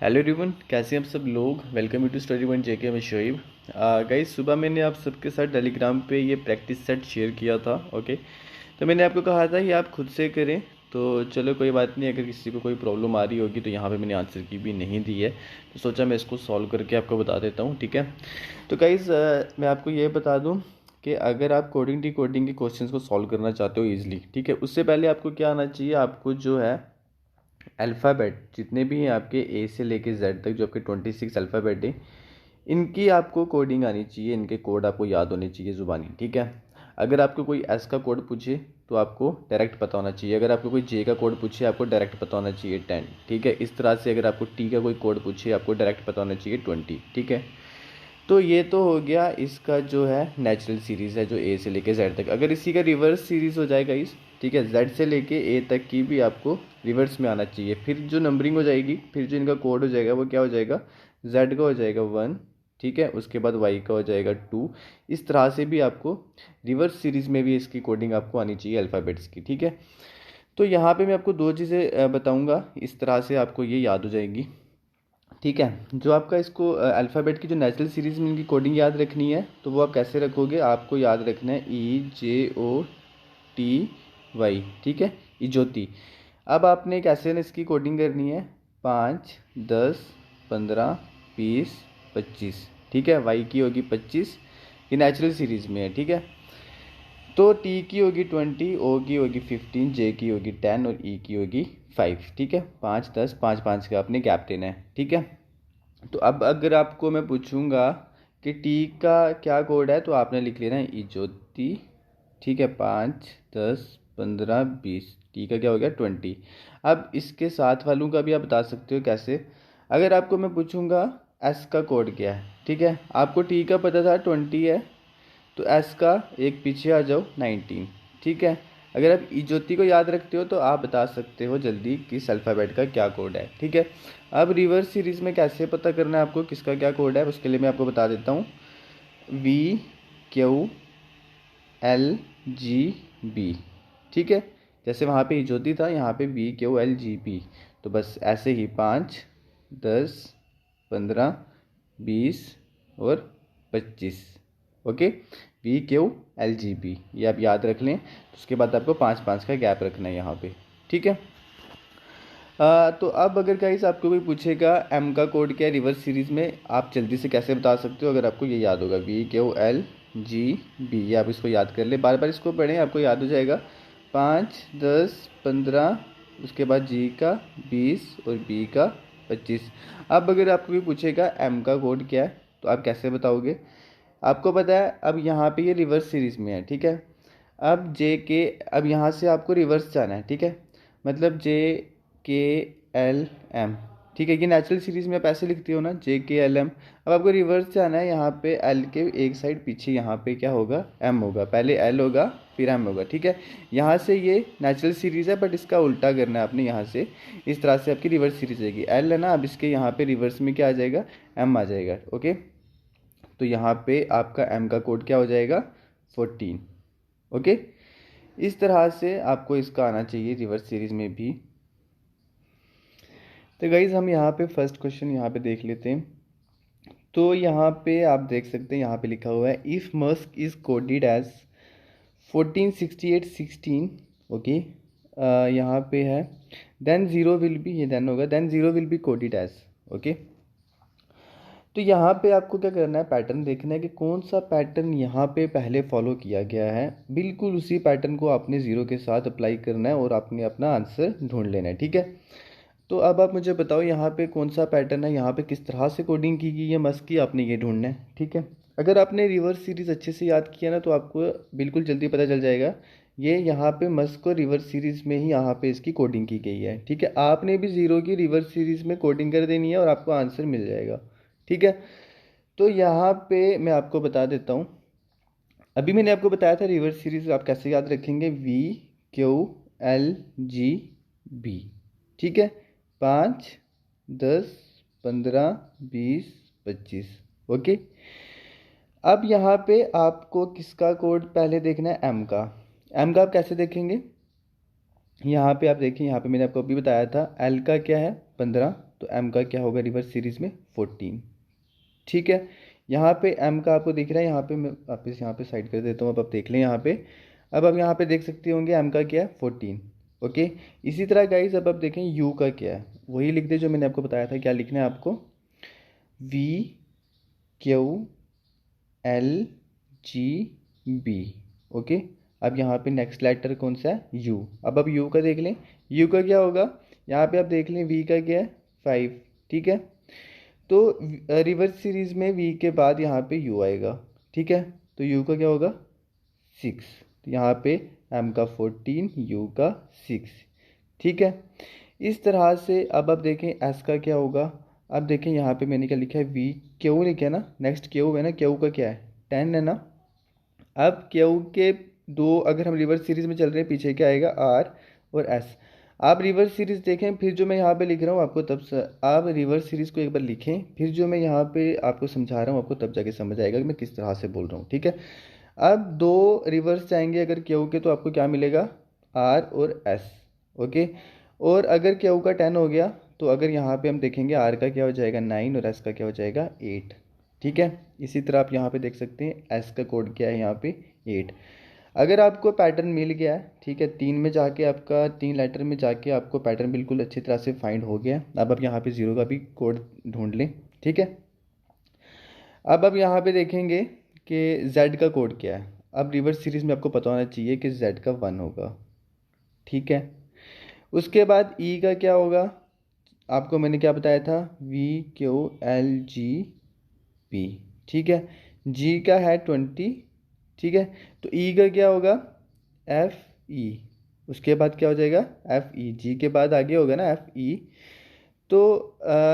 Hello everyone, कैसे हैं आप सब लोग। Welcome you to study point JK में शोएब। गाइस, सुबह मैंने आप सबके साथ टेलीग्राम पे ये प्रैक्टिस सेट शेयर किया था। ओके, तो मैंने आपको कहा था कि आप खुद से करें। तो चलो कोई बात नहीं, अगर किसी को कोई प्रॉब्लम आ रही होगी तो यहाँ पे मैंने आंसर की भी नहीं दी है, तो सोचा मैं इसको सॉल्व करके आपको बता देता हूँ। ठीक है, तो गाइस मैं आपको ये बता दूँ कि अगर आप कोडिंग डी कोडिंग के क्वेश्चंस को सॉल्व करना चाहते हो ईजिली, ठीक है, उससे पहले आपको क्या आना चाहिए, आपको जो है अल्फ़ाबेट जितने भी हैं आपके ए से लेके जेड तक, जो आपके 26 अल्फ़ाबेट हैं, इनकी आपको कोडिंग आनी चाहिए, इनके कोड आपको याद होने चाहिए ज़ुबानी। ठीक है, अगर आपको कोई एस का कोड पूछे तो आपको डायरेक्ट पता होना चाहिए, अगर आपको कोई जे का कोड पूछे आपको डायरेक्ट पता होना चाहिए 10। ठीक है, इस तरह से अगर आपको टी का कोई कोड पूछे आपको डायरेक्ट पता होना चाहिए 20। ठीक है, तो ये तो हो गया इसका जो है नेचुरल सीरीज़ है, जो ए से लेके जेड तक। अगर इसी का रिवर्स सीरीज़ हो जाएगा इस, ठीक है, जेड से लेके ए तक की भी आपको रिवर्स में आना चाहिए। फिर जो नंबरिंग हो जाएगी, फिर जो इनका कोड हो जाएगा वो क्या हो जाएगा, जेड का हो जाएगा 1, ठीक है, उसके बाद वाई का हो जाएगा 2। इस तरह से भी आपको रिवर्स सीरीज़ में भी इसकी कोडिंग आपको आनी चाहिए अल्फ़ाबेट्स की। ठीक है, तो यहाँ पे मैं आपको दो चीज़ें बताऊँगा, इस तरह से आपको ये याद हो जाएगी। ठीक है, जो आपका इसको अल्फ़ाबेट की जो नेचुरल सीरीज़ में इनकी कोडिंग याद रखनी है, तो वो आप कैसे रखोगे, आपको याद रखना है EJOTY। ठीक है, इजोती। अब आपने कैसे न इसकी कोडिंग करनी है, 5, 10, 15, 20, 25। ठीक है, वाई की होगी 25, ये नेचुरल सीरीज़ में है। ठीक है, तो टी की होगी 20, ओ की होगी 15, जे की होगी 10 और ई की होगी 5। ठीक है, 5, 10, 5, 5 का आपने गैप देना है। ठीक है, तो अब अगर आपको मैं पूछूंगा कि टी का क्या कोड है, तो आपने लिख लेना है इजोती। ठीक है, 5, 10, 15, 20, टी का क्या हो गया 20। अब इसके साथ वालों का भी आप बता सकते हो कैसे। अगर आपको मैं पूछूंगा एस का कोड क्या है, ठीक है, आपको टी का पता था 20 है, तो एस का एक पीछे आ जाओ 19। ठीक है, अगर आप इजोती को याद रखते हो तो आप बता सकते हो जल्दी किस अल्फ़ाबेट का क्या कोड है। ठीक है, अब रिवर्स सीरीज़ में कैसे पता करना है आपको किसका क्या कोड है, उसके लिए मैं आपको बता देता हूँ। VQLGB। ठीक है, जैसे वहाँ पे इजोती था, यहाँ पे VQLGB। तो बस ऐसे ही 5, 10, 15, 20 और 25। ओके, VQLGB ये आप याद रख लें। तो उसके बाद आपको 5 5 का गैप रखना है यहाँ पे। ठीक है, तो अब अगर गाइस आपको कोई पूछेगा एम का कोड क्या है रिवर्स सीरीज़ में, आप जल्दी से कैसे बता सकते हो, अगर आपको ये याद होगा VQLGB, ये आप इसको याद कर ले, बार बार इसको पढ़ें आपको याद हो जाएगा। 5, 10, 15, उसके बाद जी का 20 और बी का 25। अब अगर आपको कोई पूछेगा एम का कोड क्या है, तो आप कैसे बताओगे। आपको पता है अब यहाँ पे ये रिवर्स सीरीज़ में है। ठीक है, अब जे के, अब यहाँ से आपको रिवर्स जाना है। ठीक है, मतलब JKLM। ठीक है, ये नेचुरल सीरीज़ में आप ऐसे लिखते हो ना, JKLM। अब आपको रिवर्स जाना है, यहाँ पे एल के एक साइड पीछे यहाँ पे क्या होगा, एम होगा, पहले एल होगा फिर एम होगा। ठीक है, यहाँ से ये नेचुरल सीरीज़ है बट इसका उल्टा करना है आपने, यहाँ से इस तरह से आपकी रिवर्स सीरीज़ आएगी। एल है ना, अब इसके यहाँ पे रिवर्स में क्या आ जाएगा, एम आ जाएगा। ओके, तो यहाँ पे आपका एम का कोड क्या हो जाएगा, 14। ओके, इस तरह से आपको इसका आना चाहिए रिवर्स सीरीज़ में भी। तो गाइज़ हम यहाँ पे फर्स्ट क्वेश्चन यहाँ पे देख लेते हैं। तो यहाँ पे आप देख सकते हैं, यहाँ पे लिखा हुआ है if mask is coded as 146816। Okay, यहाँ पे है देन ज़ीरो विल बी, ये देन होगा, then zero will be coded as. Okay, तो यहाँ पे आपको क्या करना है, पैटर्न देखना है कि कौन सा पैटर्न यहाँ पे पहले फॉलो किया गया है, बिल्कुल उसी पैटर्न को आपने ज़ीरो के साथ अप्लाई करना है और आपने अपना आंसर ढूंढ लेना है। ठीक है, तो अब आप मुझे बताओ यहाँ पे कौन सा पैटर्न है, यहाँ पे किस तरह से कोडिंग की गई है मस्क की, आपने ये ढूंढना है। ठीक है, अगर आपने रिवर्स सीरीज़ अच्छे से याद किया ना तो आपको बिल्कुल जल्दी पता चल जाएगा ये यहाँ पे मस्क को रिवर्स सीरीज़ में ही यहाँ पे इसकी कोडिंग की गई है। ठीक है, आपने भी ज़ीरो की रिवर्स सीरीज़ में कोडिंग कर देनी है और आपको आंसर मिल जाएगा। ठीक है, तो यहाँ पे मैं आपको बता देता हूँ, अभी मैंने आपको बताया था रिवर्स सीरीज आप कैसे याद रखेंगे, VQLGB। ठीक है, 5, 10, 15, 20, 25। ओके, अब यहाँ पे आपको किसका कोड पहले देखना है, एम का। एम का आप कैसे देखेंगे, यहाँ पे आप देखिए, यहाँ पे मैंने आपको अभी बताया था एल का क्या है 15, तो m का क्या होगा रिवर्स सीरीज़ में 14। ठीक है, यहाँ पे m का आपको दिख रहा है, यहाँ पे मैं वापस यहाँ पे साइड कर देता हूँ। अब आप देख लें यहाँ पे, अब आप यहाँ पे देख सकते होंगे m का क्या है 14। ओके, इसी तरह गाइस अब आप देखें u का क्या है, वही लिख दे जो मैंने आपको बताया था। क्या लिखना है आपको, v q l g b। Okay, अब यहाँ पे नेक्स्ट लेटर कौन सा है, u। अब आप u का देख लें, u का क्या होगा, यहाँ पे आप देख लें v का क्या है 5। ठीक है, तो रिवर्स सीरीज में v के बाद यहाँ पे u आएगा। ठीक है, तो u का क्या होगा 6, तो यहाँ पे m का 14 u का 6। ठीक है, इस तरह से अब आप देखें s का क्या होगा। अब देखें यहाँ पे मैंने क्या लिखा है, v q लिखा है ना, नेक्स्ट q है ना, q का क्या है 10 है ना। अब q के दो अगर हम रिवर्स सीरीज में चल रहे हैं, पीछे क्या आएगा r और s। आप रिवर्स सीरीज देखें, फिर जो मैं यहाँ पे लिख रहा हूँ आपको तब आप रिवर्स सीरीज को एक बार लिखें, फिर जो मैं यहाँ पे आपको समझा रहा हूँ आपको तब जाके समझ आएगा कि मैं किस तरह से बोल रहा हूँ। ठीक है, अब दो रिवर्स जाएंगे अगर क्यू के, तो आपको क्या मिलेगा आर और एस। ओके, और अगर क्यू का 10 हो गया, तो अगर यहाँ पे हम देखेंगे आर का क्या हो जाएगा 9 और एस का क्या हो जाएगा 8। ठीक है, इसी तरह आप यहाँ पे देख सकते हैं एस का कोड क्या है यहाँ पे 8। अगर आपको पैटर्न मिल गया है, ठीक है, 3 में जाके आपका 3 लेटर में जाके आपको पैटर्न बिल्कुल अच्छी तरह से फाइंड हो गया, अब आप यहाँ पे 0 का भी कोड ढूंढ लें। ठीक है, अब आप यहाँ पे देखेंगे कि z का कोड क्या है। अब रिवर्स सीरीज में आपको पता होना चाहिए कि z का 1 होगा। ठीक है, उसके बाद e का क्या होगा, आपको मैंने क्या बताया था v q l g p। ठीक है, g का है 20। ठीक है, तो e का क्या होगा f e, उसके बाद क्या हो जाएगा f e, g के बाद आगे होगा ना f e। तो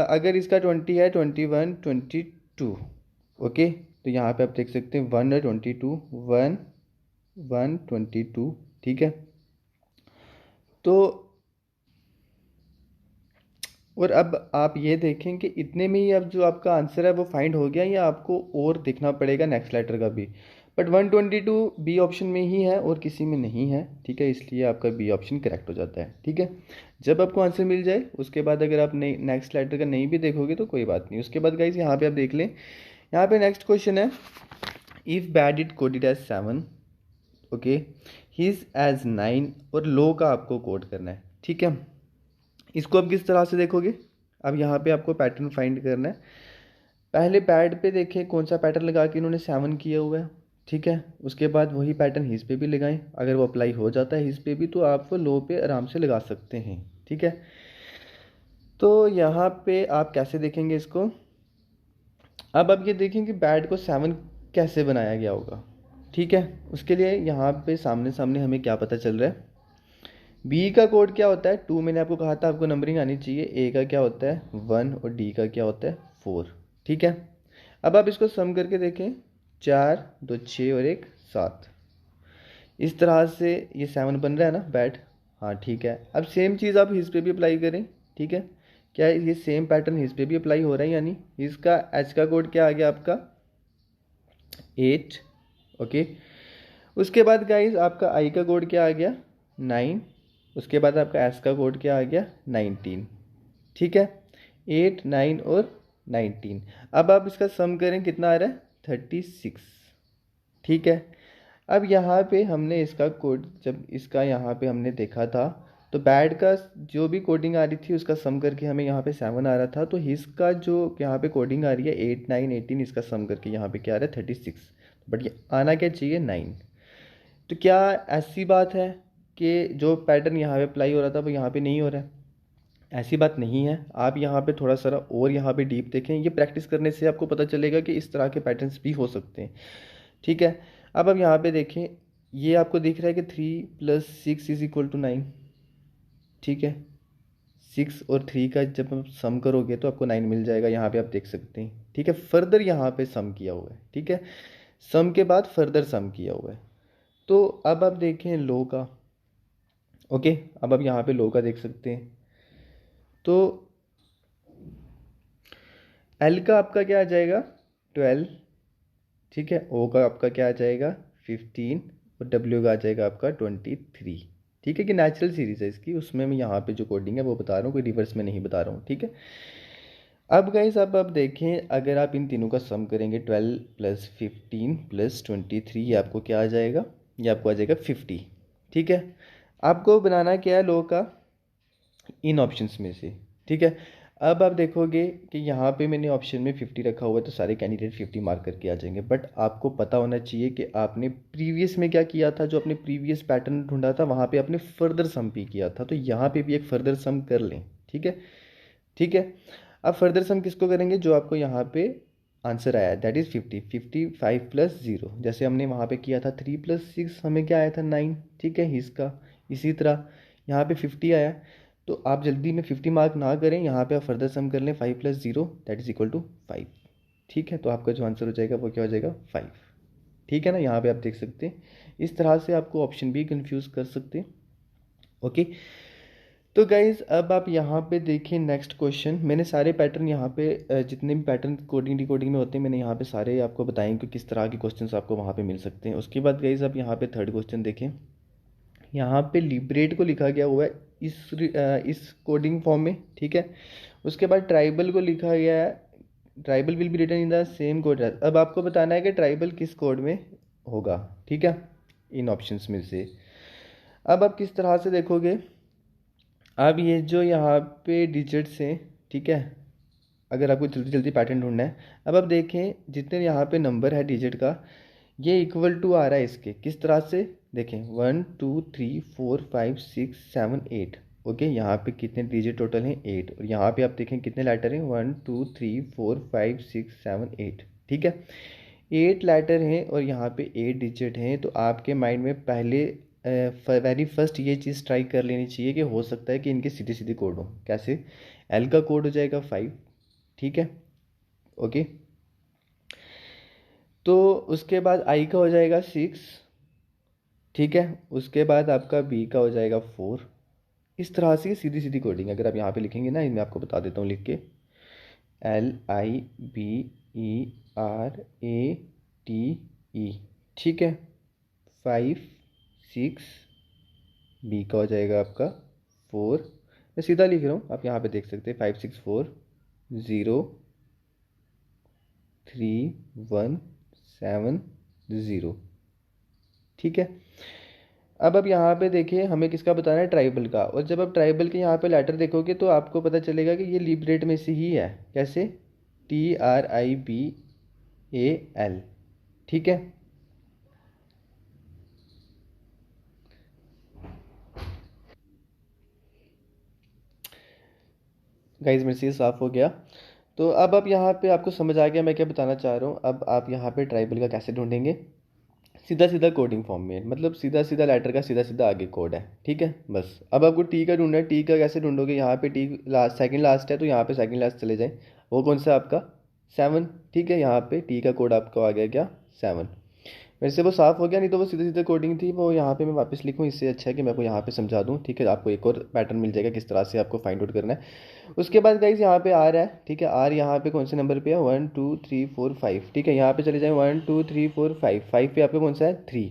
अगर इसका 20 है 21 22। ओके, तो यहाँ पे आप देख सकते हैं 1 और 22, 1 1 22। ठीक है, तो और अब आप ये देखें कि इतने में ही अब जो आपका आंसर है वो फाइंड हो गया, या आपको और देखना पड़ेगा नेक्स्ट लेटर का भी। बट 122 बी ऑप्शन में ही है और किसी में नहीं है। ठीक है, इसलिए आपका बी ऑप्शन करेक्ट हो जाता है। ठीक है, जब आपको आंसर मिल जाए उसके बाद अगर आप नहीं नेक्स्ट लेटर का नहीं भी देखोगे तो कोई बात नहीं। उसके बाद गाइज यहाँ पे आप देख लें, यहाँ पे नेक्स्ट क्वेश्चन है, if bad it coded as 7, okay, his as 9 और लो का आपको कोड करना है। ठीक है, इसको अब किस तरह से देखोगे, अब यहाँ पे आपको पैटर्न फाइंड करना है। पहले पैड पे देखें कौन सा पैटर्न लगा के इन्होंने 7 किया हुआ है। ठीक है, उसके बाद वही पैटर्न हिज पे भी लगाएं, अगर वो अप्लाई हो जाता है हिज पे भी तो आप वो लो पे आराम से लगा सकते हैं। ठीक है, तो यहाँ पे आप कैसे देखेंगे इसको, अब आप ये देखें कि बैड को 7 कैसे बनाया गया होगा। ठीक है, उसके लिए यहाँ पे सामने सामने हमें क्या पता चल रहा है, बी का कोड क्या होता है 2, मैंने आपको कहा था आपको नंबरिंग आनी चाहिए। ए का क्या होता है 1 और डी का क्या होता है 4। ठीक है, अब आप इसको सम करके देखें, 4 2 6 और 1 7, इस तरह से ये 7 बन रहा है ना बैड। हाँ ठीक है, अब सेम चीज़ आप हिज पे भी अप्लाई करें। ठीक है, क्या ये सेम पैटर्न हिज पे भी अप्लाई हो रहा है, यानी इसका एच का कोड क्या आ गया आपका 8। ओके, उसके बाद गाइज आपका आई का कोड क्या आ गया 9, उसके बाद आपका एस का कोड क्या आ गया 19। ठीक है, 8 9 और 19। अब आप इसका सम करें कितना आ रहा है 36। ठीक है, अब यहाँ पे हमने इसका कोड जब इसका यहाँ पे हमने देखा था, तो बैड का जो भी कोडिंग आ रही थी उसका सम करके हमें यहाँ पे 7 आ रहा था, तो हिज का जो यहाँ पे कोडिंग आ रही है 8 9 18, इसका सम करके यहाँ पे क्या आ रहा है 36। बट ये आना क्या चाहिए 9। तो क्या ऐसी बात है कि जो पैटर्न यहाँ पे अप्लाई हो रहा था वो यहाँ पे नहीं हो रहा है, ऐसी बात नहीं है। आप यहाँ पे थोड़ा सा और यहाँ पे डीप देखें, ये प्रैक्टिस करने से आपको पता चलेगा कि इस तरह के पैटर्न्स भी हो सकते हैं। ठीक है, अब आप यहाँ पे देखें, ये आपको दिख रहा है कि 3 + 6 = 9। ठीक है, 6 और 3 का जब आप सम करोगे तो आपको 9 मिल जाएगा, यहाँ पे आप देख सकते हैं। ठीक है, फर्दर यहाँ पे सम किया हुआ है। ठीक है, सम के बाद फर्दर सम किया हुआ है। तो अब आप देखें लो का, ओके, अब आप यहाँ पे लो का देख सकते हैं, तो एल का आपका क्या आ जाएगा 12। ठीक है, ओ का आपका क्या आ जाएगा 15 और डब्ल्यू का आ जाएगा आपका 23। ठीक है, कि नेचुरल सीरीज़ है इसकी, उसमें मैं यहाँ पे जो कोडिंग है वो बता रहा हूँ, कोई रिवर्स में नहीं बता रहा हूँ। ठीक है, अब गाइस अब देखें, अगर आप इन तीनों का सम करेंगे 12 + 15 + 23, ये आपको क्या आ जाएगा, ये आपको आ जाएगा 50। ठीक है, आपको बनाना क्या है लो का, इन ऑप्शंस में से। ठीक है, अब आप देखोगे कि यहाँ पे मैंने ऑप्शन में 50 रखा हुआ है, तो सारे कैंडिडेट 50 मार्क करके आ जाएंगे। बट आपको पता होना चाहिए कि आपने प्रीवियस में क्या किया था, जो आपने प्रीवियस पैटर्न ढूंढा था वहाँ पे आपने फर्दर सम भी किया था, तो यहाँ पे भी एक फर्दर सम कर लें। ठीक है, ठीक है, अब फर्दर सम किसको करेंगे, जो आपको यहाँ पे आंसर आया दैट इज़ 50, 55 + 0, जैसे हमने वहाँ पे किया था 3 + 6 हमें क्या आया था 9। ठीक है, इसका इसी तरह यहाँ पे 50 आया, तो आप जल्दी में 50 मार्क ना करें, यहाँ पे आप फर्दर सम कर लें 5 + 0 दैट इज़ इक्वल टू 5। ठीक है, तो आपका जो आंसर हो जाएगा वो क्या हो जाएगा 5। ठीक है ना, यहाँ पे आप देख सकते हैं, इस तरह से आपको ऑप्शन भी कंफ्यूज कर सकते हैं। ओके, तो गाइज़ अब आप यहाँ पे देखें नेक्स्ट क्वेश्चन, मैंने सारे पैटर्न यहाँ पे जितने भी पैटर्न कोडिंग डिकोडिंग में होते हैं मैंने यहाँ पे सारे आपको बताएं कि किस तरह के क्वेश्चंस आपको वहाँ पे मिल सकते हैं। उसके बाद गाइज़ आप यहाँ पे थर्ड क्वेश्चन देखें, यहाँ पे लिबरेट को लिखा गया हुआ है इस कोडिंग फॉर्म में। ठीक है, उसके बाद ट्राइबल को लिखा गया है, tribal will be written in the same code. अब आपको बताना है कि ट्राइबल किस कोड में होगा। ठीक है, इन ऑप्शंस में से अब आप किस तरह से देखोगे, अब ये जो यहाँ पे डिजिट्स हैं, ठीक है, अगर आपको जल्दी जल्दी पैटर्न ढूंढना है, अब आप देखें जितने यहाँ पे नंबर है डिजिट का, ये इक्वल टू आ रहा है इसके, किस तरह से देखें 1 2 3 4 5 6 7 8। ओके, यहाँ पे कितने डिजिट टोटल हैं 8, और यहाँ पे आप देखें कितने लेटर हैं 1 2 3 4 5 6 7 8। ठीक है, 8 लेटर हैं और यहाँ पे 8 डिजिट हैं, तो आपके माइंड में पहले वेरी फर्स्ट ये चीज़ ट्राई कर लेनी चाहिए कि हो सकता है कि इनके सीधे सीधे कोड हो। कैसे, एल का कोड हो जाएगा 5। ठीक है, ओके, तो उसके बाद आई का हो जाएगा 6। ठीक है, उसके बाद आपका बी का हो जाएगा 4। इस तरह से सीधी सीधी कोडिंग अगर आप यहाँ पे लिखेंगे ना, मैं आपको बता देता हूँ लिख के, LIBERATE। ठीक है, 5 6, बी का हो जाएगा आपका 4। मैं सीधा लिख रहा हूँ, आप यहाँ पे देख सकते हैं 5 6 4 0 3 1 7 0। ठीक है, अब आप यहाँ पे देखिए हमें किसका बताना है, ट्राइबल का। और जब आप ट्राइबल के यहाँ पे लेटर देखोगे तो आपको पता चलेगा कि ये लिबरेट में से ही है। कैसे, TRIBAL। ठीक है, गाइस मेरे से ये साफ हो गया। तो अब आप यहाँ पे आपको समझ आ गया मैं क्या बताना चाह रहा हूँ। अब आप यहाँ पे ट्राइबल का कैसे ढूंढेंगे, सीधा सीधा कोडिंग फॉर्म में, मतलब सीधा सीधा लेटर का सीधा सीधा आगे कोड है। ठीक है, बस अब आपको टी का ढूंढना है। टी का कैसे ढूंढोगे, यहाँ पे टी लास्ट सेकंड लास्ट है तो यहाँ पे सेकंड लास्ट चले जाएं, वो कौन सा आपका 7। ठीक है, यहाँ पे टी का कोड आपको आ गया क्या 7। मेरे से वो साफ़ हो गया, नहीं तो वो सीधे सीधे कोडिंग थी, वो यहाँ पे मैं वापस लिखूँ, इससे अच्छा है कि मैं आपको यहाँ पे समझा दूँ। ठीक है, आपको एक और पैटर्न मिल जाएगा किस तरह से आपको फाइंड आउट करना है। उसके बाद गाइस यहाँ पे आर है। ठीक है, आर यहाँ पे कौन से नंबर पे है 1 2 3 4 5। ठीक है, यहाँ पे चले जाए 1 2 3 4 5, 5 पे आपका कौन सा है 3।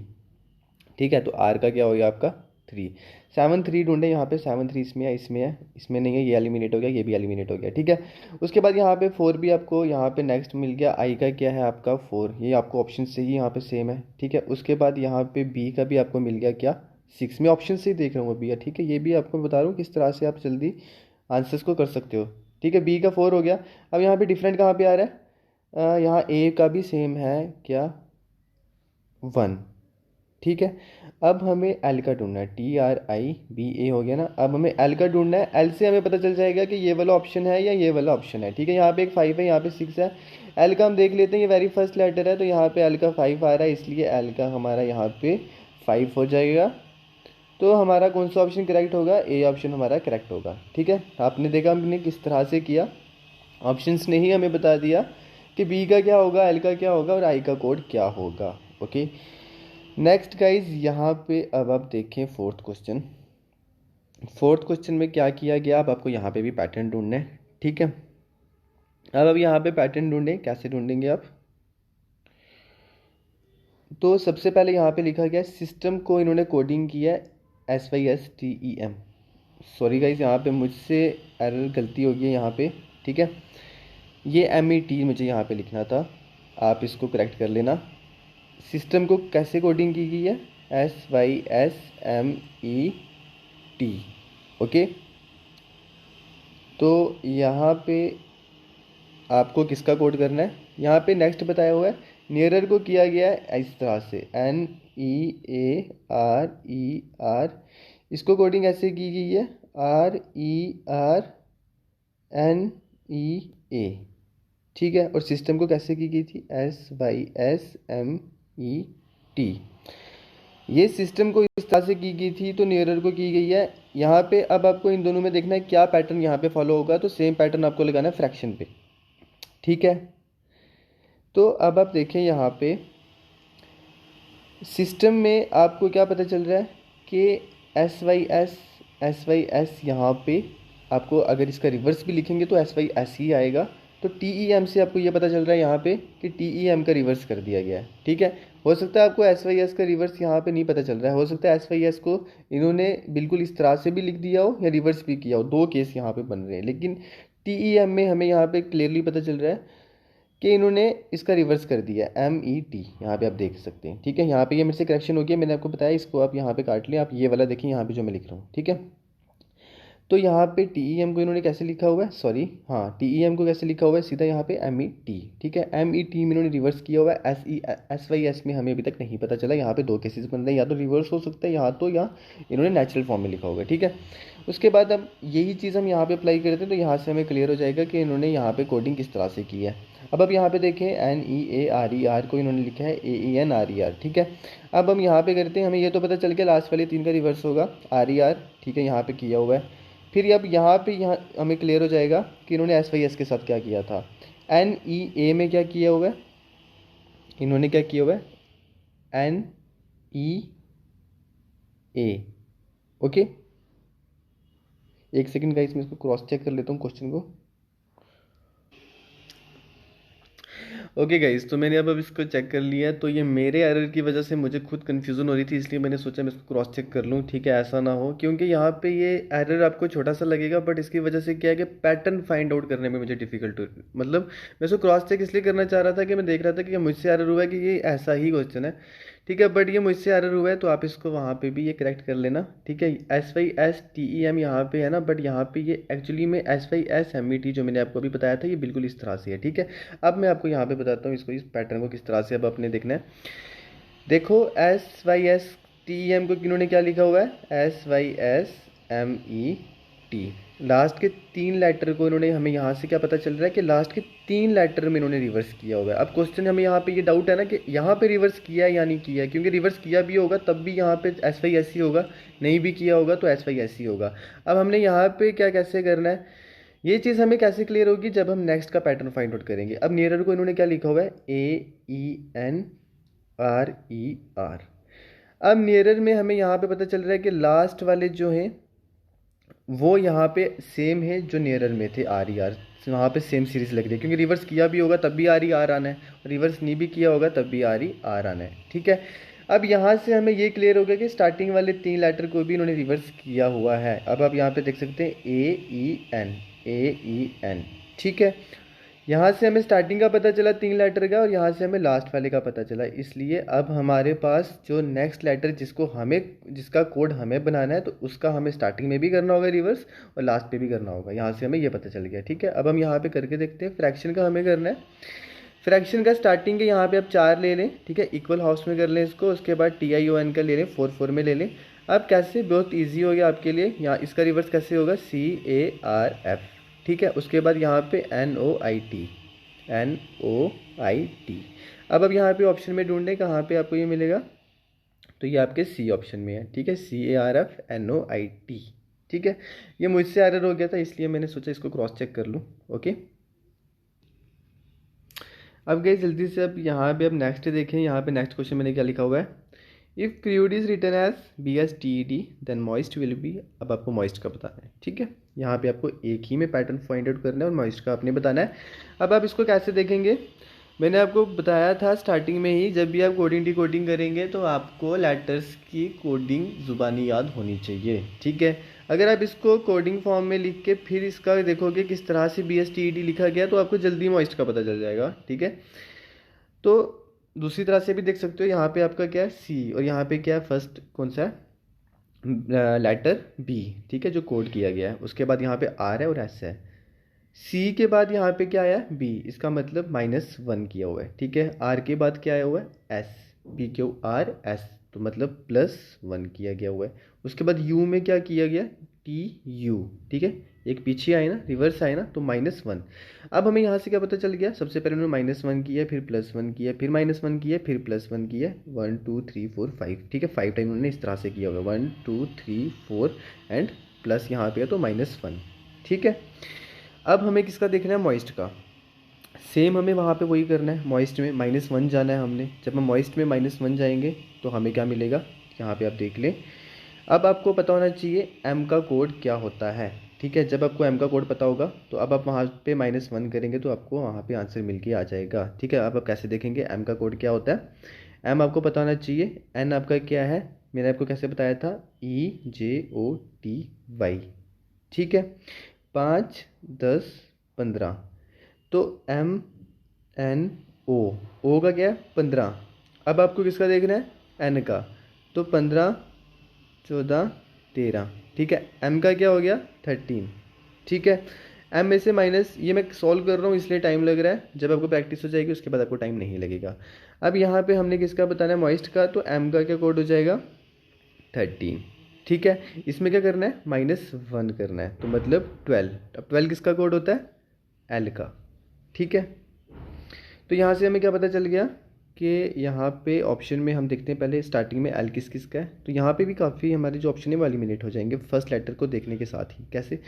ठीक है, तो आर का क्या हो गया आपका 3। 7 3 ढूंढे, यहाँ पे 7 3 इसमें है, इसमें है, इसमें नहीं है, ये एलिमिनेट हो गया, ये भी एलिमिनेट हो गया। ठीक है, उसके बाद यहाँ पे 4 भी आपको यहाँ पे नेक्स्ट मिल गया। आई का क्या है आपका 4, ये आपको ऑप्शन से ही यहाँ पे सेम है। ठीक है, उसके बाद यहाँ पे बी का भी आपको मिल गया क्या 6, में ऑप्शन से ही देख रहा हूँ बी है। ठीक है, ये भी आपको बता रहा हूँ किस तरह से आप जल्दी आंसर्स को कर सकते हो। ठीक है, बी का 4 हो गया। अब यहाँ पे डिफरेंट कहाँ पे आ रहा है, यहाँ ए का भी सेम है क्या 1। ठीक है, अब हमें एल का ढूंढना है, TRIBA हो गया ना। अब हमें एल का ढूंढना है, एल से हमें पता चल जाएगा कि ये वाला ऑप्शन है या ये वाला ऑप्शन है। ठीक है, यहाँ पे एक 5 है, यहाँ पे 6 है। एल का हम देख लेते हैं, ये वेरी फर्स्ट लेटर है तो यहाँ पे एल का 5 आ रहा है, इसलिए एल का हमारा यहाँ पे 5 हो जाएगा। तो हमारा कौन सा ऑप्शन करेक्ट होगा, ए ऑप्शन हमारा करेक्ट होगा। ठीक है, आपने देखा हमने किस तरह से किया, ऑप्शंस ने ही हमें बता दिया कि बी का क्या होगा, एल का क्या होगा और आई का कोड क्या होगा। ओके, नेक्स्ट गाइज यहाँ पे अब आप देखें फोर्थ क्वेश्चन। फोर्थ क्वेश्चन में क्या किया गया, अब आपको यहाँ पे भी पैटर्न ढूंढना है। ठीक है, अब यहाँ पे पैटर्न ढूंढें, कैसे ढूंढेंगे आप, तो सबसे पहले यहाँ पे लिखा गया सिस्टम को इन्होंने कोडिंग किया है SYSTEM। सॉरी गाइस, यहाँ पे मुझसे एरर गलती हो गई है यहाँ पे, ठीक है। ये MET मुझे यहाँ पे लिखना था, आप इसको करेक्ट कर लेना। सिस्टम को कैसे कोडिंग की गई है, SYSMET, ओके। तो यहाँ पे आपको किसका कोड करना है, यहाँ पे नेक्स्ट बताया हुआ है नियरर को किया गया है इस तरह से NEARER। इसको कोडिंग ऐसे की गई है RERNEA, ठीक है। और सिस्टम को कैसे की गई थी, SYSMET। ये सिस्टम को इस तरह से की गई थी, तो नियरर को की गई है यहाँ पे। अब आपको इन दोनों में देखना है क्या पैटर्न यहाँ पे फॉलो होगा, तो सेम पैटर्न आपको लगाना है फ्रैक्शन पे, ठीक है। तो अब आप देखें यहाँ पे सिस्टम में आपको क्या पता चल रहा है कि SYS यहाँ पे आपको अगर इसका रिवर्स भी लिखेंगे तो SYS ही आएगा। तो TEM से आपको ये पता चल रहा है यहाँ पे कि TEM का रिवर्स कर दिया गया है, ठीक है। हो सकता है आपको SYS का रिवर्स यहाँ पे नहीं पता चल रहा है, हो सकता है SYS को इन्होंने बिल्कुल इस तरह से भी लिख दिया हो या रिवर्स भी किया हो, दो केस यहाँ पे बन रहे हैं। लेकिन TEM में हमें यहाँ पे क्लियरली पता चल रहा है कि इन्होंने इसका रिवर्स कर दिया MET, यहाँ पे आप देख सकते हैं, ठीक है। यहाँ पे ये मेरे से करेक्शन हो गया, मैंने आपको बताया, इसको आप यहाँ पे काट लें। आप ये वाला देखें यहाँ पे जो मैं लिख रहा हूँ, ठीक है। तो यहाँ पे TEM को इन्होंने कैसे लिखा हुआ है, सॉरी हाँ, TEM को कैसे लिखा हुआ है, सीधा यहाँ पे MET, ठीक है। MET में इन्होंने रिवर्स किया हुआ है। SYS में हमें अभी तक नहीं पता चला। यहाँ पे दो केसेस बन रहे हैं, या तो रिवर्स हो सकता है यहाँ तो, या इन्होंने नेचुरल फॉर्म में लिखा होगा, ठीक है। उसके बाद अब यही चीज़ हम यहाँ पे अप्लाई करते हैं, तो यहाँ से हमें क्लियर हो जाएगा कि इन्होंने यहाँ पे कोडिंग किस तरह से की है। अब आप यहाँ पे देखें NEARER को इन्होंने लिखा है AENRER, ठीक है। अब हम यहाँ पे करते हैं, हमें ये तो पता चल गया लास्ट वाले 3 का रिवर्स होगा RER, ठीक है, यहाँ पे किया हुआ है। फिर अब यहाँ पे हमें क्लियर हो जाएगा कि इन्होंने SYS के साथ क्या किया था। NEA में क्या किया हुआ है, इन्होंने क्या किया हुआ है NEA, ओके। एक सेकंड गाइस, मैं इसको क्रॉस चेक कर लेता हूँ क्वेश्चन को। ओके गाइस, तो मैंने अब इसको चेक कर लिया है। तो ये मेरे एरर की वजह से मुझे खुद कन्फ्यूज़न हो रही थी, इसलिए मैंने सोचा मैं इसको क्रॉस चेक कर लूँ, ठीक है। ऐसा ना हो, क्योंकि यहाँ पे ये एरर आपको छोटा सा लगेगा, बट इसकी वजह से क्या है कि पैटर्न फाइंड आउट करने में मुझे डिफिकल्ट हो, मतलब मैं इसको क्रॉस चेक इसलिए करना चाह रहा था कि मैं देख रहा था कि मुझसे एरर हुआ है कि ये ऐसा ही क्वेश्चन है, ठीक है। बट ये मुझसे एरर हुआ है, तो आप इसको वहाँ पे भी ये करेक्ट कर लेना, ठीक है। SYSTEM यहाँ पे है ना, बट यहाँ पे ये एक्चुअली में SYSMET जो मैंने आपको अभी बताया था, ये बिल्कुल इस तरह से है, ठीक है। अब मैं आपको यहाँ पे बताता हूँ इसको, इस पैटर्न को किस तरह से अब आपने देखना है। देखो SYSTEM को इन्होंने क्या लिखा हुआ है, SYSMET। लास्ट के 3 लेटर को इन्होंने, हमें यहाँ से क्या पता चल रहा है कि लास्ट के 3 लेटर में इन्होंने रिवर्स किया हुआ है। अब क्वेश्चन हमें यहाँ पे ये डाउट है ना कि यहाँ पे रिवर्स किया या नहीं किया, क्योंकि रिवर्स किया भी होगा तब भी यहाँ पे SYS ही होगा, नहीं भी किया होगा तो SYS ही होगा। अब हमने यहाँ पे क्या कैसे करना है, ये चीज़ हमें कैसे क्लियर होगी, जब हम नेक्स्ट का पैटर्न फाइंड आउट करेंगे। अब नियरर को इन्होंने क्या लिखा हुआ है AENRER। अब नियरर में हमें यहाँ पे पता चल रहा है कि लास्ट वाले जो हैं वो यहाँ पे सेम है जो नियरर में थे RER, वहाँ पे सेम सीरीज लग रही है, क्योंकि रिवर्स किया भी होगा तब भी RER आना है, और रिवर्स नहीं भी किया होगा तब भी RER आना है, ठीक है। अब यहाँ से हमें ये क्लियर हो गया कि स्टार्टिंग वाले 3 लेटर को भी इन्होंने रिवर्स किया हुआ है। अब आप यहाँ पे देख सकते हैं AEN, ठीक है। यहाँ से हमें स्टार्टिंग का पता चला 3 लेटर का, और यहाँ से हमें लास्ट वाले का पता चला। इसलिए अब हमारे पास जो नेक्स्ट लेटर जिसका कोड हमें बनाना है, तो उसका हमें स्टार्टिंग में भी करना होगा रिवर्स, और लास्ट पे भी करना होगा। यहाँ से हमें ये पता चल गया, ठीक है। अब हम यहाँ पे करके देखते हैं। फ्रैक्शन का हमें करना है, फ्रैक्शन का स्टार्टिंग के यहाँ पे आप 4 ले लें, ठीक है, इक्वल हाउस में कर लें इसको। उसके बाद TION का ले लें, 4 में ले लें। अब कैसे, बहुत ईजी हो गया आपके लिए। यहाँ इसका रिवर्स कैसे होगा, CARF, ठीक है। उसके बाद यहाँ पे NOIT। अब यहाँ पे ऑप्शन में ढूंढें कहाँ पे आपको ये मिलेगा, तो ये आपके C ऑप्शन में है, ठीक है, CARF NOIT, ठीक है। ये मुझसे एरर हो गया था, इसलिए मैंने सोचा इसको क्रॉस चेक कर लूँ, ओके। अब गए जल्दी से, अब यहाँ पे अब नेक्स्ट देखें। यहाँ पे नेक्स्ट क्वेश्चन मैंने क्या लिखा हुआ है, if crude is return as BSTED then moist will be. अब आपको मॉइस्ट का बताना है, ठीक है। यहाँ पे आपको एक ही में पैटर्न फाइंड आउट करना है, और मॉइस्ट का आपने बताना है। अब आप इसको कैसे देखेंगे, मैंने आपको बताया था स्टार्टिंग में ही, जब भी आप कोडिंग डिकोडिंग करेंगे तो आपको लेटर्स की कोडिंग ज़ुबानी याद होनी चाहिए, ठीक है। अगर आप इसको कोडिंग फॉर्म में लिख के फिर इसका देखोगे किस तरह से BSTED लिखा गया तो आपको जल्दी मॉइस्ट का पता चल जाएगा, ठीक है। तो दूसरी तरह से भी देख सकते हो, यहाँ पे आपका क्या है C और यहाँ पे क्या है फर्स्ट कौन सा है लेटर B, ठीक है, जो कोड किया गया है। उसके बाद यहाँ पे R है और S है। C के बाद यहाँ पे क्या आया B, इसका मतलब -1 किया हुआ है, ठीक है। R के बाद क्या आया हुआ है S, PQRS, तो मतलब +1 किया गया हुआ है। उसके बाद U में क्या किया गया TU, ठीक है, एक पीछे आए ना, रिवर्स आए ना, तो -1। अब हमें यहाँ से क्या पता चल गया, सबसे पहले उन्होंने -1 किया, फिर +1 किया, फिर -1 किया, फिर +1 किया, 1 2 3 4 5, ठीक है, 5 टाइम उन्होंने इस तरह से किया हुआ है, 1 2 3 4 एंड प्लस यहाँ पे है तो -1, ठीक है। अब हमें किसका देखना है, मॉइस्ट का। सेम हमें वहाँ पे वही करना है, मॉइस्ट में -1 जाना है हमने। जब हम मॉइस्ट में -1 जाएंगे तो हमें क्या मिलेगा, यहाँ पे आप देख लें। अब आपको पता होना चाहिए M का कोड क्या होता है, ठीक है। जब आपको M का कोड पता होगा तो अब आप वहाँ पे -1 करेंगे तो आपको वहाँ पे आंसर मिल के आ जाएगा, ठीक है। अब आप कैसे देखेंगे M का कोड क्या होता है। M आपको पता होना चाहिए, N आपका क्या है, मैंने आपको कैसे बताया था, EJOTY, ठीक है। 5 10 15, तो MNO, O का क्या है 15। अब आपको किसका देखना है N का, तो 15 14 13, ठीक है। M का क्या हो गया 13, ठीक है। M में से माइनस, ये मैं सॉल्व कर रहा हूँ इसलिए टाइम लग रहा है, जब आपको प्रैक्टिस हो जाएगी उसके बाद आपको टाइम नहीं लगेगा। अब यहाँ पे हमने किसका बताना है, मॉइस्ट का, तो M का क्या कोड हो जाएगा 13, ठीक है। इसमें क्या करना है, -1 करना है, तो मतलब 12। अब 12 किसका कोड होता है, L का, ठीक है। तो यहाँ से हमें क्या पता चल गया कि यहाँ पे ऑप्शन में हम देखते हैं पहले स्टार्टिंग में L किस किस का है, तो यहाँ पे भी काफ़ी हमारे जो ऑप्शन है वो एलिमिनेट हो जाएंगे फर्स्ट लेटर को देखने के साथ ही। कैसे,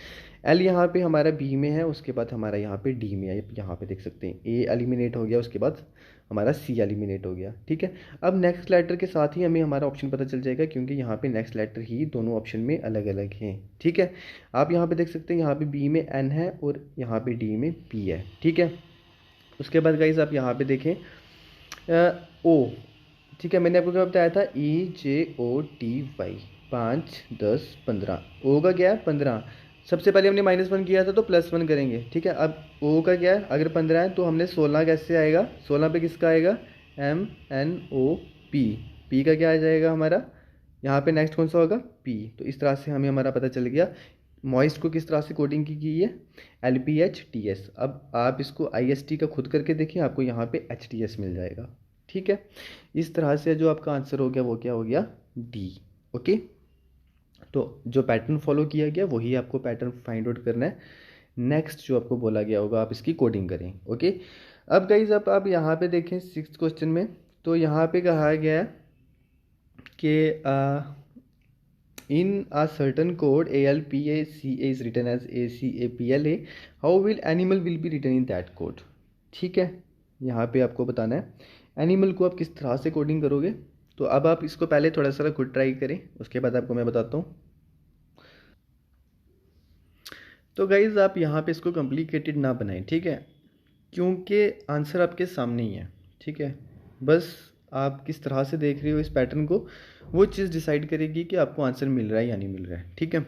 L यहाँ पे हमारा B में है, उसके बाद हमारा यहाँ पे D में है, यहाँ पे देख सकते हैं A एलिमिनेट हो गया, उसके बाद हमारा C एलिमिनेट हो गया, ठीक है। अब नेक्स्ट लेटर के साथ ही हमें हमारा ऑप्शन पता चल जाएगा, क्योंकि यहाँ पे नेक्स्ट लेटर ही दोनों ऑप्शन में अलग अलग हैं, ठीक है। आप यहाँ पे देख सकते हैं, यहाँ पे B में N है और यहाँ पे D में P है, ठीक है। उसके बाद गाइज आप यहाँ पे देखें O, ठीक है, मैंने आपको क्या बताया था, EJOTY, 5 10 15, O का क्या है 15। सबसे पहले हमने -1 किया था तो +1 करेंगे, ठीक है। अब O का क्या है, अगर 15 है तो हमने 16 कैसे आएगा, 16 पे किसका आएगा, MNOP, P का क्या आ जाएगा हमारा, यहाँ पे नेक्स्ट कौन सा होगा P। तो इस तरह से हमें हमारा पता चल गया मॉइस्ट को किस तरह से कोडिंग की गई है, LPHTS। अब आप इसको IST का खुद करके देखिए, आपको यहाँ पे HTS मिल जाएगा, ठीक है। इस तरह से जो आपका आंसर हो गया वो क्या हो गया D, ओके। तो जो पैटर्न फॉलो किया गया वही आपको पैटर्न फाइंड आउट करना है। नेक्स्ट जो आपको बोला गया होगा आप इसकी कोडिंग करें, ओके। अब गाइज आप यहाँ पे देखें 6th क्वेश्चन में, तो यहाँ पे कहा गया है कि in a certain code ALPACA is written as ACAPLA, how will animal will be written in that code, ठीक है। यहाँ पे आपको बताना है एनिमल को आप किस तरह से कोडिंग करोगे। तो अब आप इसको पहले थोड़ा सा खुद ट्राई करें, उसके बाद आपको मैं बताता हूँ। तो गाइज आप यहाँ पे इसको कॉम्प्लिकेटेड ना बनाएं, ठीक है, क्योंकि आंसर आपके सामने ही है, ठीक है। बस आप किस तरह से देख रहे हो इस पैटर्न को, वो चीज़ डिसाइड करेगी कि आपको आंसर मिल रहा है या नहीं मिल रहा है, ठीक है।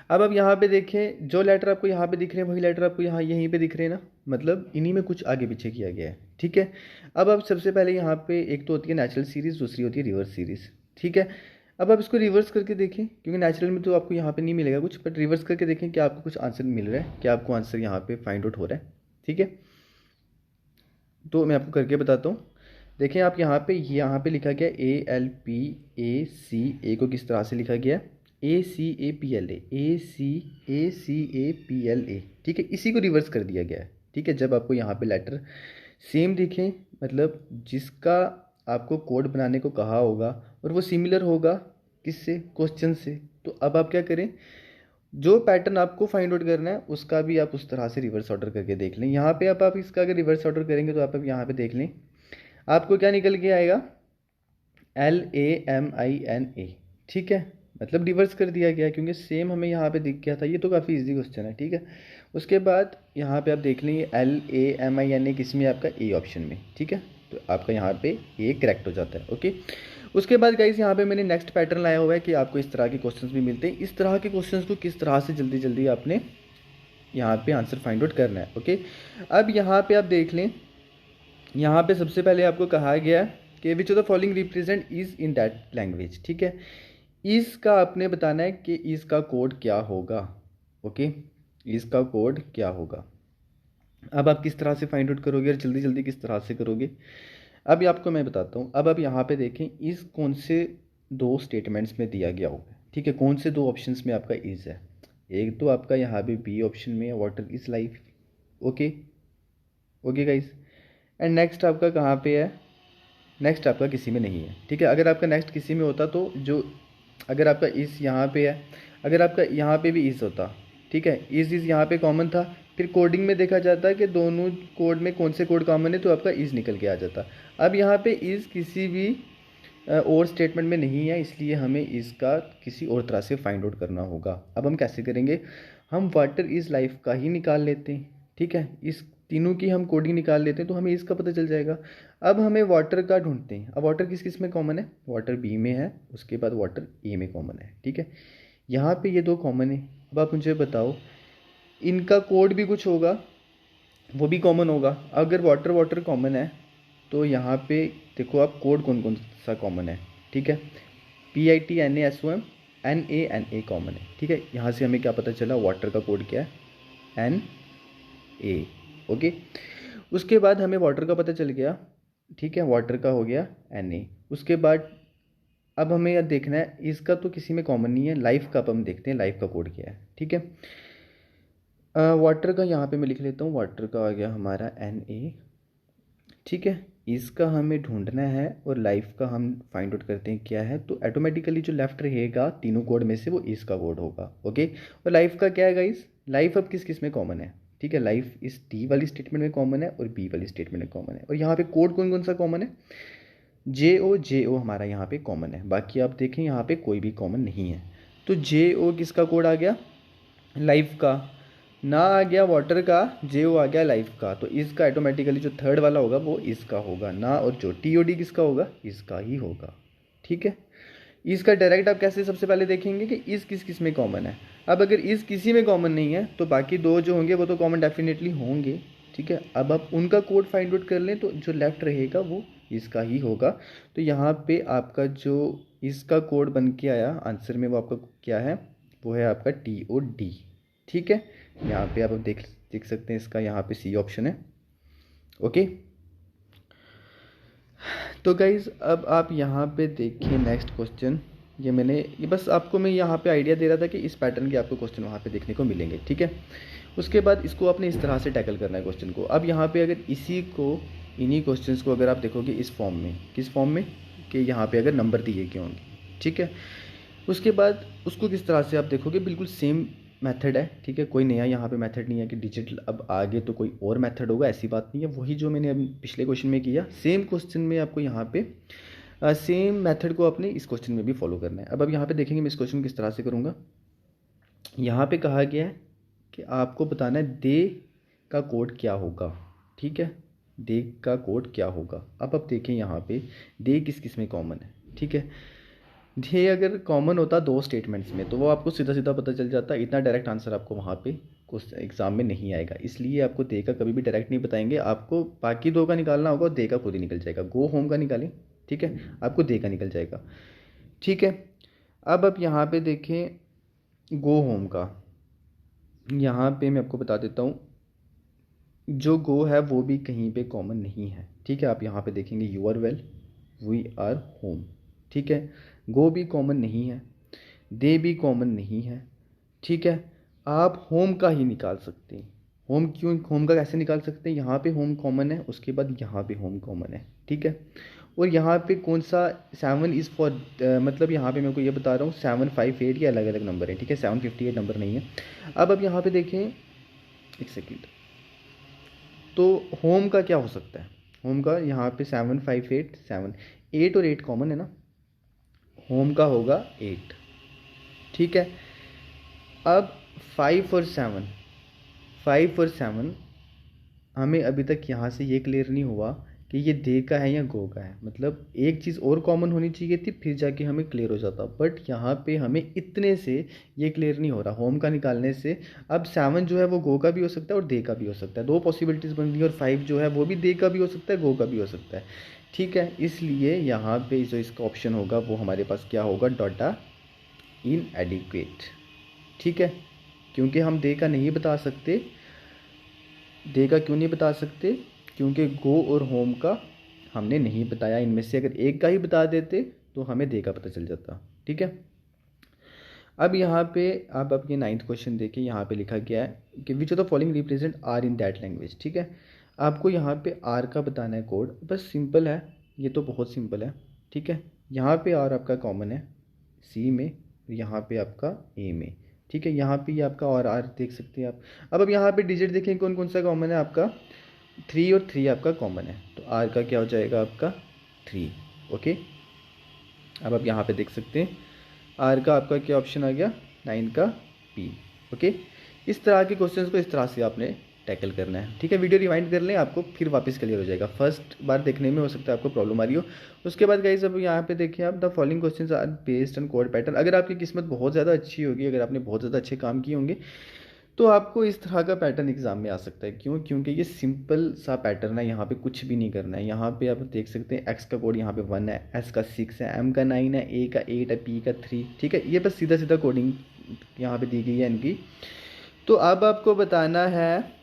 अब आप यहाँ पे देखें, जो लेटर आपको यहाँ पे दिख रहे हैं वही लेटर आपको यहाँ यहीं पे दिख रहे हैं ना, मतलब इन्हीं में कुछ आगे पीछे किया गया है, ठीक है। अब आप सबसे पहले यहाँ पे एक तो होती है नेचुरल सीरीज़, दूसरी होती है रिवर्स सीरीज़, ठीक है। अब आप इसको रिवर्स करके देखें, क्योंकि नेचुरल में तो आपको यहाँ पे नहीं मिलेगा कुछ, बट रिवर्स करके देखें कि आपको कुछ आंसर मिल रहा है, क्या आपको आंसर यहाँ पे फाइंड आउट हो रहा है, ठीक है। तो मैं आपको करके बताता हूँ। देखें आप यहाँ पे लिखा गया ALPACA को किस तरह से लिखा गया, ACAPLA, ACAPLA, ठीक है। इसी को रिवर्स कर दिया गया है, ठीक है। जब आपको यहाँ पे लेटर सेम दिखें, मतलब जिसका आपको कोड बनाने को कहा होगा और वो सिमिलर होगा किससे, क्वेश्चन से, तो अब आप क्या करें, जो पैटर्न आपको फाइंड आउट करना है उसका भी आप उस तरह से रिवर्स ऑर्डर करके देख लें। यहाँ पे आप इसका अगर रिवर्स ऑर्डर करेंगे तो आप यहाँ पे देख लें, आपको क्या निकल के आएगा, LAMINA, ठीक है। मतलब रिवर्स कर दिया गया, क्योंकि सेम हमें यहाँ पे दिख गया था। ये तो काफ़ी इजी क्वेश्चन है, ठीक है। उसके बाद यहाँ पे आप देख लेंगे LAMINA किस में, आपका ए ऑप्शन में, ठीक है। तो आपका यहाँ पे ए करेक्ट हो जाता है, ओके। उसके बाद गाइस यहाँ पे मैंने नेक्स्ट पैटर्न लाया हुआ है कि आपको इस तरह के क्वेश्चंस भी मिलते हैं। इस तरह के क्वेश्चंस को किस तरह से जल्दी जल्दी आपने यहाँ पे आंसर फाइंड आउट करना है, ओके। अब यहाँ पे आप देख लें, यहाँ पे सबसे पहले आपको कहा गया कि which of the following represent is in that language, ठीक है। इज़ का आपने बताना है कि इज़ का कोड क्या होगा, ओके। इज़ का कोड क्या होगा। अब आप किस तरह से फाइंड आउट करोगे और जल्दी जल्दी किस तरह से करोगे, अब आपको मैं बताता हूँ। अब आप यहाँ पे देखें, इज़ कौन से दो स्टेटमेंट्स में दिया गया होगा, ठीक है। कौन से दो ऑप्शंस में आपका इज़ है। एक तो आपका यहाँ पे बी ऑप्शन में है, water is life, okay, okay guys. And next आपका कहाँ पे है, नेक्स्ट आपका किसी में नहीं है, ठीक है। अगर आपका नेक्स्ट किसी में होता तो जो, अगर आपका इस यहाँ पे है, अगर आपका यहाँ पे भी इस होता, ठीक है, इस यहाँ पे कॉमन था, फिर कोडिंग में देखा जाता है कि दोनों कोड में कौन से कोड कॉमन है, तो आपका इस निकल के आ जाता। अब यहाँ पे इस किसी भी और स्टेटमेंट में नहीं है, इसलिए हमें इसका किसी और तरह से फाइंड आउट करना होगा। अब हम कैसे करेंगे, हम वाटर इज़ लाइफ का ही निकाल लेते हैं, ठीक है। इस तीनों की हम कोडिंग निकाल लेते हैं तो हमें इसका पता चल जाएगा। अब हमें वाटर का ढूंढते हैं। अब वाटर किस किस में कॉमन है, वाटर बी में है, उसके बाद वाटर ए में कॉमन है, ठीक है। यहाँ पे ये दो कॉमन है। अब आप मुझे बताओ, इनका कोड भी कुछ होगा, वो भी कॉमन होगा। अगर वाटर वाटर कॉमन है तो यहाँ पे देखो आप, कोड कौन कौन सा कॉमन है, ठीक है। PITNASOM NANA कॉमन है, ठीक है। यहाँ से हमें क्या पता चला, वाटर का कोड क्या है, NA, ओके। उसके बाद हमें वाटर का पता चल गया, ठीक है, वाटर का हो गया NA। उसके बाद अब हमें यह देखना है, इसका तो किसी में कॉमन नहीं है, लाइफ का अब हम देखते हैं लाइफ का कोड क्या है, ठीक है। वाटर का यहाँ पे मैं लिख लेता हूँ, वाटर का आ गया हमारा NA, ठीक है। इसका हमें ढूंढना है और लाइफ का हम फाइंड आउट करते हैं क्या है, तो ऑटोमेटिकली जो लेफ्ट रहेगा तीनों कोड में से वो इसका कोड होगा, ओके। और लाइफ का क्या है गाइस, लाइफ अब किस किस में कॉमन है, ठीक है। लाइफ इस डी वाली स्टेटमेंट में कॉमन है और बी वाली स्टेटमेंट में कॉमन है। और यहाँ पे कोड कौन कौन सा कॉमन है, JO हमारा यहाँ पे कॉमन है। बाकी आप देखें यहाँ पे कोई भी कॉमन नहीं है। तो JO किसका कोड आ गया, लाइफ का। ना आ गया वाटर का, JO आ गया लाइफ का। तो इसका ऑटोमेटिकली जो थर्ड वाला होगा वो इसका होगा ना, और जो TOD किसका होगा, इसका ही होगा, ठीक है। इसका डायरेक्ट आप कैसे सबसे पहले देखेंगे कि इस किस किस में कॉमन है। अब अगर इस किसी में कॉमन नहीं है तो बाकी दो जो होंगे वो तो कॉमन डेफिनेटली होंगे, ठीक है। अब आप उनका कोड फाइंड आउट कर लें तो जो लेफ्ट रहेगा वो इसका ही होगा। तो यहाँ पे आपका जो इसका कोड बन के आया आंसर में, वो आपका क्या है, वो है आपका TOD, ठीक है। यहाँ पे आप देख सकते हैं, इसका यहाँ पे C ऑप्शन है, ओके। तो गाइज अब आप यहाँ पे देखिए नेक्स्ट क्वेश्चन। ये बस आपको मैं यहाँ पे आइडिया दे रहा था कि इस पैटर्न के आपको क्वेश्चन वहाँ पे देखने को मिलेंगे, ठीक है। उसके बाद इसको आपने इस तरह से टैकल करना है क्वेश्चन को। अब यहाँ पे अगर इन्हीं क्वेश्चंस को अगर आप देखोगे इस फॉर्म में, किस फॉर्म में, कि यहाँ पे अगर नंबर दिए गए होंगे, ठीक है। उसके बाद उसको किस तरह से आप देखोगे, बिल्कुल सेम मेथड है, ठीक है। कोई नया यहाँ पे मेथड नहीं है कि डिजिटल अब आगे तो कोई और मेथड होगा, ऐसी बात नहीं है। वही जो मैंने अब पिछले क्वेश्चन में किया, सेम क्वेश्चन में आपको यहाँ पे सेम मेथड को आपने इस क्वेश्चन में भी फॉलो करना है। अब यहाँ पे देखेंगे मैं इस क्वेश्चन किस तरह से करूँगा। यहाँ पे कहा गया है कि आपको बताना है दे का कोड क्या होगा, ठीक है। दे का कोड क्या होगा। अब आप देखें यहाँ पे दे किस किस में कॉमन है, ठीक है। ये अगर कॉमन होता दो स्टेटमेंट्स में तो वो आपको सीधा सीधा पता चल जाता, इतना डायरेक्ट आंसर आपको वहाँ पे कुछ एग्जाम में नहीं आएगा। इसलिए आपको दे का कभी भी डायरेक्ट नहीं बताएंगे, आपको बाकी दो का निकालना होगा और दे का खुद ही निकल जाएगा। गो होम का निकालें, ठीक है, आपको दे का निकल जाएगा, ठीक है। अब आप यहाँ पे देखें गो होम का, यहाँ पे मैं आपको बता देता हूँ, जो गो है वो भी कहीं पे कॉमन नहीं है, ठीक है। आप यहाँ पे देखेंगे you are well, we are home, ठीक है। गो भी कॉमन नहीं है, दे भी कॉमन नहीं है, ठीक है। आप होम का ही निकाल सकते हैं। होम क्यों, होम का कैसे निकाल सकते हैं, यहाँ पे होम कॉमन है, उसके बाद यहाँ पे होम कॉमन है, ठीक है। और यहाँ पे कौन सा 7 इज़ फॉर, मतलब यहाँ पे मैं को ये बता रहा हूँ 758 ये अलग अलग नंबर है, ठीक है। 758 नंबर नहीं है। अब आप यहाँ पे देखें, एक सेकेंड, तो होम का क्या हो सकता है, होम का यहाँ पे 758 7 8 और 8 कॉमन है ना, होम का होगा 8, ठीक है। अब 5 और 7 हमें अभी तक यहाँ से ये क्लियर नहीं हुआ कि ये दे का है या गो का है। मतलब एक चीज़ और कॉमन होनी चाहिए थी, फिर जाके हमें क्लियर हो जाता, बट यहाँ पे हमें इतने से ये क्लियर नहीं हो रहा। होम का निकालने से अब 7 जो है वो गो का भी हो सकता है और दे का भी हो सकता है, 2 पॉसिबिलिटीज़ बन रही है। और 5 जो है वो भी दे का भी हो सकता है, गो का भी हो सकता है। ठीक है, इसलिए यहाँ पे जो इसका ऑप्शन होगा वो हमारे पास क्या होगा, डाटा इनएडिक्वेट। ठीक है, क्योंकि हम दे का नहीं बता सकते। दे का क्यों नहीं बता सकते? क्योंकि गो और होम का हमने नहीं बताया। इनमें से अगर एक का ही बता देते तो हमें दे का पता चल जाता। ठीक है, अब यहाँ पे आप अपने 9th क्वेश्चन देखिए। यहाँ पे लिखा गया है कि which of the following represent are in that language. ठीक है, आपको यहाँ पे आर का बताना है कोड। बस सिंपल है, ये तो बहुत सिंपल है। ठीक है, यहाँ पे आर आपका कॉमन है सी में, यहाँ पे आपका ए में। ठीक है, यहाँ पे ये आपका और आर देख सकते हैं आप। अब यहाँ पे डिजिट देखें कौन कौन सा कॉमन है आपका, 3 और 3 आपका कॉमन है, तो आर का क्या हो जाएगा आपका 3। ओके, अब आप यहाँ पे देख सकते हैं आर का आपका क्या ऑप्शन आ गया, 9 का पी। ओके, इस तरह के क्वेश्चंस को इस तरह से आपने टैकल करना है। ठीक है, वीडियो रिवाइंड कर लें, आपको फिर वापस क्लियर हो जाएगा। फर्स्ट बार देखने में हो सकता है आपको प्रॉब्लम आ रही हो। उसके बाद गाइस अब यहाँ पे देखिए आप, the following questions are based on code pattern. अगर आपकी किस्मत बहुत ज़्यादा अच्छी होगी, अगर आपने बहुत ज़्यादा अच्छे काम किए होंगे, तो आपको इस तरह का पैटर्न एग्जाम में आ सकता है। क्यों? क्योंकि ये सिंपल सा पैटर्न है, यहाँ पे कुछ भी नहीं करना है। यहाँ पे आप देख सकते हैं एक्स का कोड यहाँ पे 1 है, एस का 6 है, एम का 9 है, ए का 8 है, पी का 3। ठीक है, ये बस सीधा सीधा कोडिंग यहाँ पे दी गई है इनकी। तो अब आपको बताना है,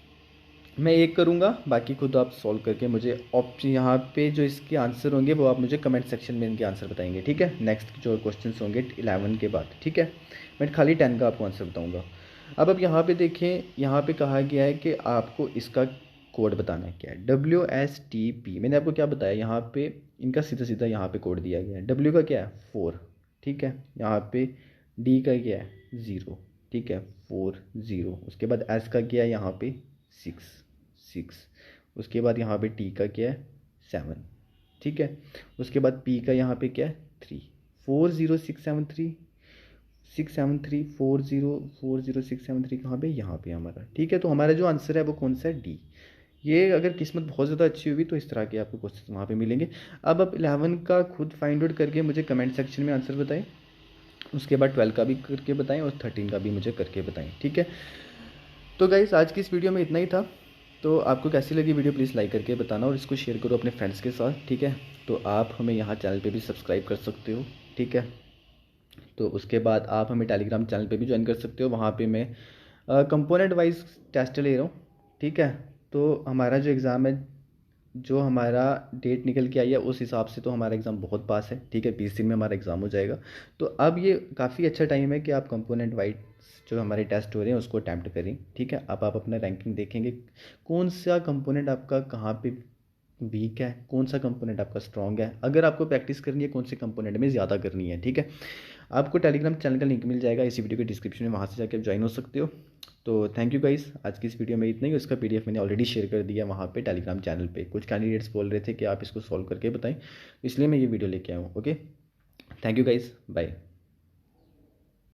मैं एक करूँगा, बाकी खुद आप सॉल्व करके मुझे ऑप्शन यहाँ पे जो इसके आंसर होंगे वो आप मुझे कमेंट सेक्शन में इनके आंसर बताएंगे। ठीक है, नेक्स्ट जो क्वेश्चन होंगे 11 के बाद। ठीक है, मैं खाली 10 का आपको आंसर बताऊँगा। अब आप यहाँ पे देखें, यहाँ पे कहा गया है कि आपको इसका कोड बताना है क्या है, WSTP। मैंने आपको क्या बताया, यहाँ पे इनका सीधा सीधा यहाँ पे कोड दिया गया है। W का क्या है 4। ठीक है, यहाँ पे D का क्या है 0। ठीक है, 4 0। उसके बाद S का क्या है यहाँ पे 6 6। उसके बाद यहाँ पे T का क्या है 7। ठीक है, उसके बाद P का यहाँ पे क्या है 3। 4 0 6 7 3 6 7 3 4 0 4 0 6 7 3 कहाँ पे, यहाँ पे हमारा। ठीक है, तो हमारा जो आंसर है वो कौन सा है, डी। ये अगर किस्मत बहुत ज़्यादा अच्छी हुई तो इस तरह के आपको क्वेश्चन वहाँ पे मिलेंगे। अब आप 11 का खुद फाइंड आउट करके मुझे कमेंट सेक्शन में आंसर बताएं। उसके बाद 12 का भी करके बताएं और 13 का भी मुझे करके बताएं। ठीक है, तो गाइस आज की इस वीडियो में इतना ही था। तो आपको कैसी लगी वीडियो प्लीज़ लाइक करके बताना और इसको शेयर करो अपने फ्रेंड्स के साथ। ठीक है, तो आप हमें यहाँ चैनल पे भी सब्सक्राइब कर सकते हो। ठीक है, तो उसके बाद आप हमें टेलीग्राम चैनल पे भी ज्वाइन कर सकते हो। वहाँ पे मैं कंपोनेंट वाइज टेस्ट ले रहा हूँ। ठीक है, तो हमारा जो एग्ज़ाम है, जो हमारा डेट निकल के आई है उस हिसाब से तो हमारा एग्ज़ाम बहुत पास है। ठीक है, 20 दिन में हमारा एग्ज़ाम हो जाएगा। तो अब ये काफ़ी अच्छा टाइम है कि आप कंपोनेंट वाइज जो हमारे टेस्ट हो रहे हैं उसको अटैम्प्ट करें। ठीक है, अब आप अपना रैंकिंग देखेंगे, कौन सा कंपोनेंट आपका कहाँ पे वीक है, कौन सा कंपोनेंट आपका स्ट्रॉन्ग है। अगर आपको प्रैक्टिस करनी है कौन से कंपोनेंट में ज़्यादा करनी है। ठीक है, आपको टेलीग्राम चैनल का लिंक मिल जाएगा इसी वीडियो के डिस्क्रिप्शन में, वहाँ से जाकर आप ज्वाइन हो सकते हो। तो थैंक यू गाइस, आज की इस वीडियो में इतना ही। उसका PDF मैंने ऑलरेडी शेयर कर दिया वहाँ पे टेलीग्राम चैनल पे। कुछ कैंडिडेट्स बोल रहे थे कि आप इसको सॉल्व करके बताएं, इसलिए मैं ये वीडियो लेके आया हूँ। Okay, thank you guys, bye.